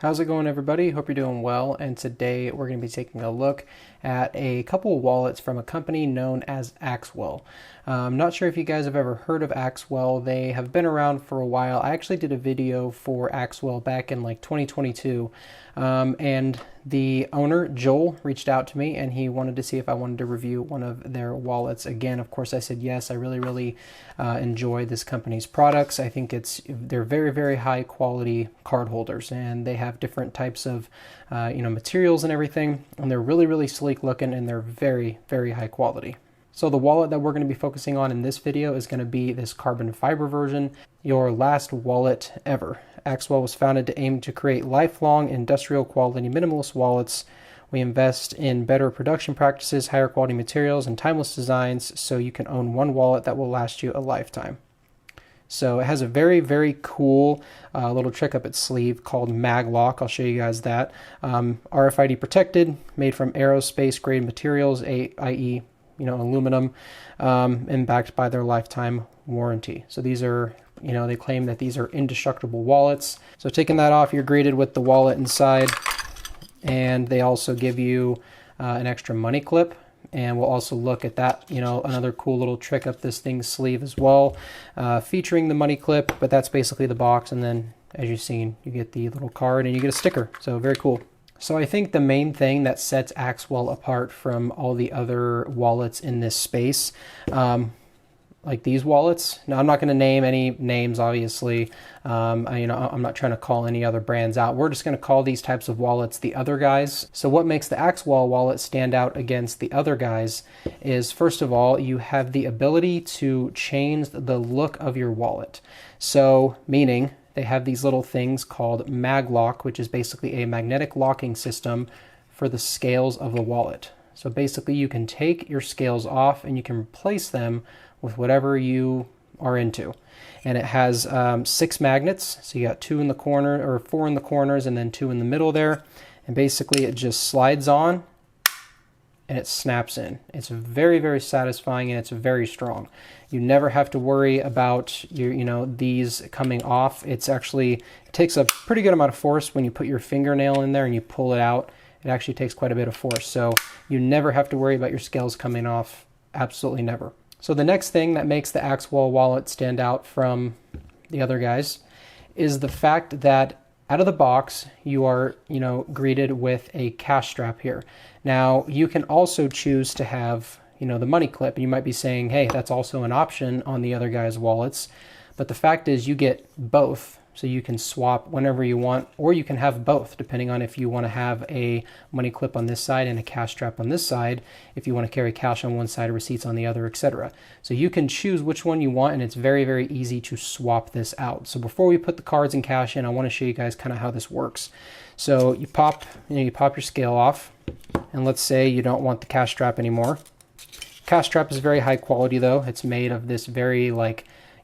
How's it going, everybody? Hope you're doing well. And today we're going to be taking a look at a couple of wallets from a company known as Axwell. I'm not sure if you guys have ever heard of Axwell. They have been around for a while. I actually did a video for Axwell back in like 2022. And the owner, Joel, reached out to me and he wanted to see if I wanted to review one of their wallets. Again, of course, I said yes. I really enjoy this company's products. I think they're very high quality card holders, and they have different types of materials and everything, and they're really sleek looking, and they're very high quality. So the wallet that we're going to be focusing on in this video is going to be this carbon fiber version, your last wallet ever. Axwell was founded to aim to create lifelong industrial quality minimalist wallets. We invest in better production practices, higher quality materials, and timeless designs so you can own one wallet that will last you a lifetime. So it has a very cool little trick up its sleeve called mag lock. I'll show you guys that. RFID protected, made from aerospace grade materials, i.e. aluminum, and backed by their lifetime warranty. So these are, they claim that these are indestructible wallets. So taking that off, you're greeted with the wallet inside, and they also give you an extra money clip. And we'll also look at that, another cool little trick up this thing's sleeve as well, featuring the money clip, but that's basically the box. And then, as you've seen, you get the little card and you get a sticker. So very cool. So I think the main thing that sets Axwell apart from all the other wallets in this space, like these wallets. Now, I'm not going to name any names, obviously. I'm not trying to call any other brands out. We're just going to call these types of wallets the other guys. So what makes the Axwell wallet stand out against the other guys is, first of all, you have the ability to change the look of your wallet. So meaning they have these little things called mag lock, which is basically a magnetic locking system for the scales of the wallet. So basically you can take your scales off and you can replace them with whatever you are into. And it has 6 magnets. So you got 2 in the corner, or 4 in the corners, and then 2 in the middle there. And basically it just slides on and it snaps in. It's very satisfying, and it's very strong. You never have to worry about these coming off. It takes a pretty good amount of force when you put your fingernail in there and you pull it out. It actually takes quite a bit of force. So you never have to worry about your scales coming off. Absolutely never. So the next thing that makes the Axwell wallet stand out from the other guys is the fact that out of the box, you are, greeted with a cash strap here. Now, you can also choose to have, the money clip. You might be saying, hey, that's also an option on the other guys' wallets. But the fact is you get both. So you can swap whenever you want, or you can have both, depending on if you want to have a money clip on this side and a cash strap on this side, if you want to carry cash on one side, receipts on the other, etc. So you can choose which one you want, and it's very easy to swap this out. So before we put the cards and cash in, I want to show you guys kind of how this works. So you pop your scale off, and let's say you don't want the cash strap anymore. Cash strap is very high quality though. It's made of this very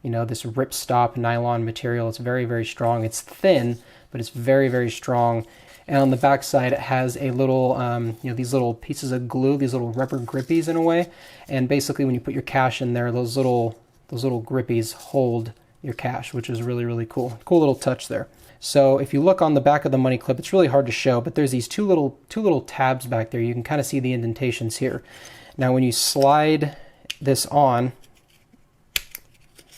this ripstop nylon material. It's very strong. It's thin, but it's very strong. And on the back side, it has a little, these little pieces of glue, these little rubber grippies in a way. And basically, when you put your cash in there, those little grippies hold your cash, which is really cool. Cool little touch there. So if you look on the back of the money clip, it's really hard to show, but there's these two little tabs back there. You can kind of see the indentations here. Now, when you slide this on,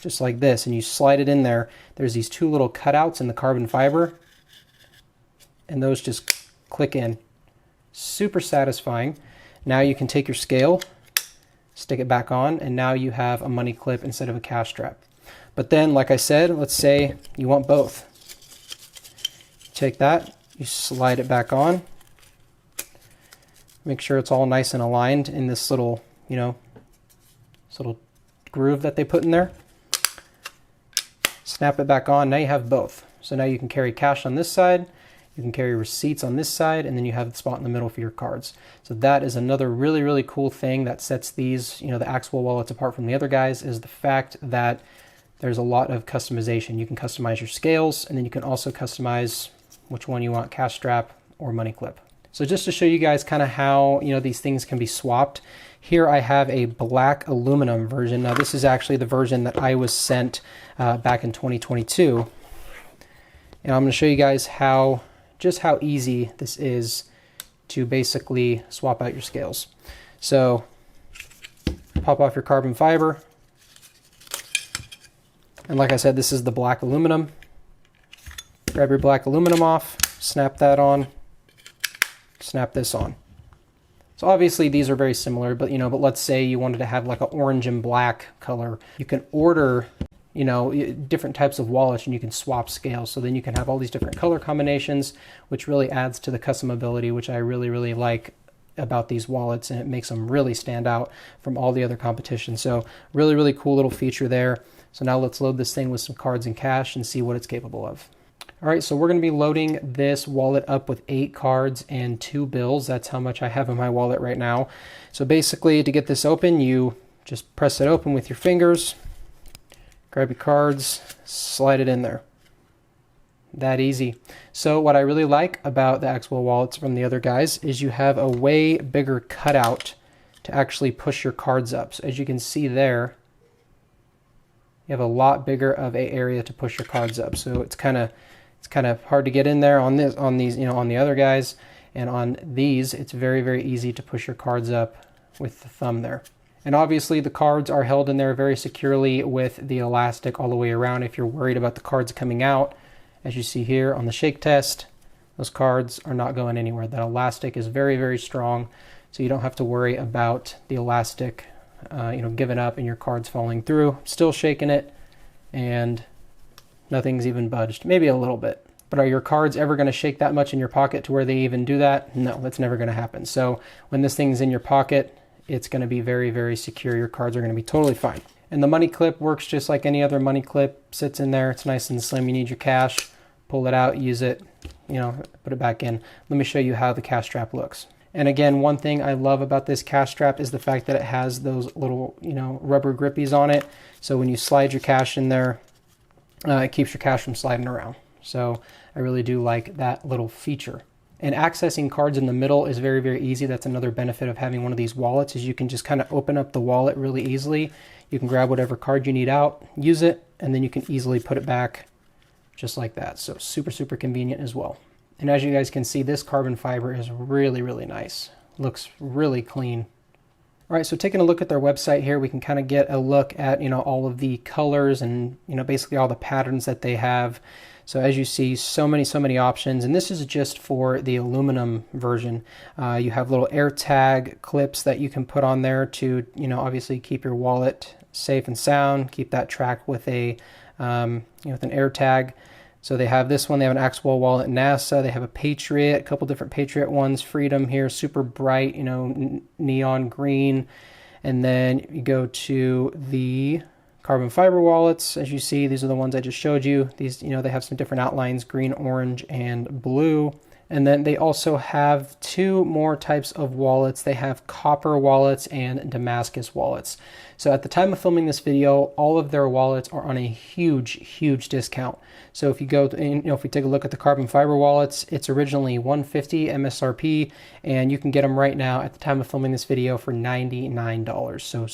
just like this, and you slide it in there, there's these 2 little cutouts in the carbon fiber, and those just click in. Super satisfying. Now you can take your scale, stick it back on, and now you have a money clip instead of a cash strap. But then, like I said, let's say you want both. Take that, you slide it back on, make sure it's all nice and aligned in this little, this little groove that they put in there. Snap it back on. Now you have both. So now you can carry cash on this side, you can carry receipts on this side, and then you have the spot in the middle for your cards. So that is another really cool thing that sets these, the Axwell wallets apart from the other guys, is the fact that there's a lot of customization. You can customize your scales, and then you can also customize which one you want, cash strap or money clip. So just to show you guys kind of how, these things can be swapped, here I have a black aluminum version. Now this is actually the version that I was sent back in 2022. And I'm going to show you guys how just how easy this is to basically swap out your scales. So pop off your carbon fiber. And like I said, this is the black aluminum. Grab your black aluminum off, snap that on, snap this on. So obviously these are very similar, but but let's say you wanted to have like an orange and black color. You can order, different types of wallets, and you can swap scales. So then you can have all these different color combinations, which really adds to the customability, which I really, really like about these wallets, and it makes them really stand out from all the other competition. So really, really cool little feature there. So now let's load this thing with some cards and cash and see what it's capable of. All right, so we're going to be loading this wallet up with 8 cards and 2 bills. That's how much I have in my wallet right now. So basically, to get this open, you just press it open with your fingers, grab your cards, slide it in there. That easy. So what I really like about the Axwell wallets from the other guys is you have a way bigger cutout to actually push your cards up. So as you can see there, you have a lot bigger of an area to push your cards up. So it's kind of hard to get in there on these, on the other guys, and on these, it's very, very easy to push your cards up with the thumb there. And obviously the cards are held in there very securely with the elastic all the way around. If you're worried about the cards coming out, as you see here on the shake test, those cards are not going anywhere. That elastic is very, very strong, so you don't have to worry about the elastic giving up and your cards falling through. Still shaking it, and nothing's even budged. Maybe a little bit. But are your cards ever going to shake that much in your pocket to where they even do that? No, that's never going to happen. So when this thing's in your pocket, it's going to be very, very secure. Your cards are going to be totally fine. And the money clip works just like any other money clip. Sits in there. It's nice and slim. You need your cash. Pull it out, use it, put it back in. Let me show you how the cash strap looks. And again, one thing I love about this cash strap is the fact that it has those little, rubber grippies on it. So when you slide your cash in there, it keeps your cash from sliding around. So I really do like that little feature. And accessing cards in the middle is very, very easy. That's another benefit of having one of these wallets, is you can just kind of open up the wallet really easily. You can grab whatever card you need out, use it, and then you can easily put it back just like that. So super, super convenient as well. And as you guys can see, this carbon fiber is really, really nice. Looks really clean. All right, so taking a look at their website here, we can kind of get a look at, all of the colors and, basically all the patterns that they have. So as you see, so many options, and this is just for the aluminum version. You have little AirTag clips that you can put on there to, obviously keep your wallet safe and sound, keep that tracked with a, with an AirTag. So they have this one, they have an Axwell wallet NASA, they have a Patriot, a couple different Patriot ones, Freedom here, super bright, neon green. And then you go to the carbon fiber wallets. As you see, these are the ones I just showed you. These, they have some different outlines, green, orange, and blue. And then they also have 2 more types of wallets. They have copper wallets and Damascus wallets. So at the time of filming this video, all of their wallets are on a huge discount. So if you go, if we take a look at the carbon fiber wallets, it's originally $150 MSRP, and you can get them right now at the time of filming this video for $99. So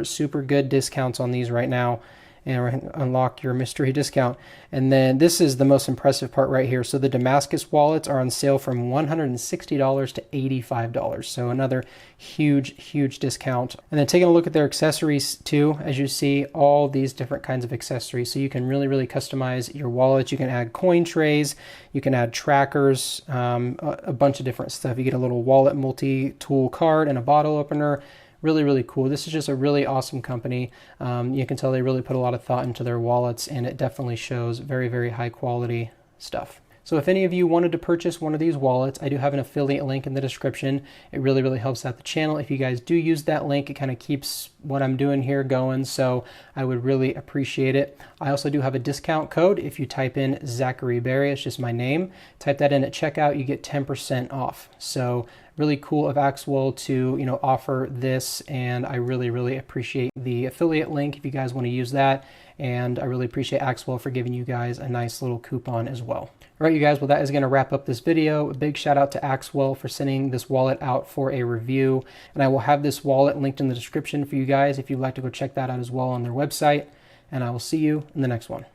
super good discounts on these right now. And unlock your mystery discount. And then this is the most impressive part right here. So the Damascus wallets are on sale from $160 to $85. So another huge discount. And then taking a look at their accessories too, as you see, all these different kinds of accessories. So you can really customize your wallets. You can add coin trays, you can add trackers, a bunch of different stuff. You get a little wallet multi-tool card and a bottle opener. Really cool. This is just a really awesome company. You can tell they really put a lot of thought into their wallets, and it definitely shows very high quality stuff. So if any of you wanted to purchase one of these wallets, I do have an affiliate link in the description. It really helps out the channel. If you guys do use that link, it kind of keeps what I'm doing here going, so I would really appreciate it. I also do have a discount code. If you type in Zachary Berry, it's just my name, type that in at checkout, you get 10% off. So really cool of Axwell to offer this, and I really appreciate the affiliate link if you guys want to use that, and I really appreciate Axwell for giving you guys a nice little coupon as well. All right, you guys, well, that is going to wrap up this video. A big shout out to Axwell for sending this wallet out for a review, and I will have this wallet linked in the description for you guys if you'd like to go check that out as well on their website, and I will see you in the next one.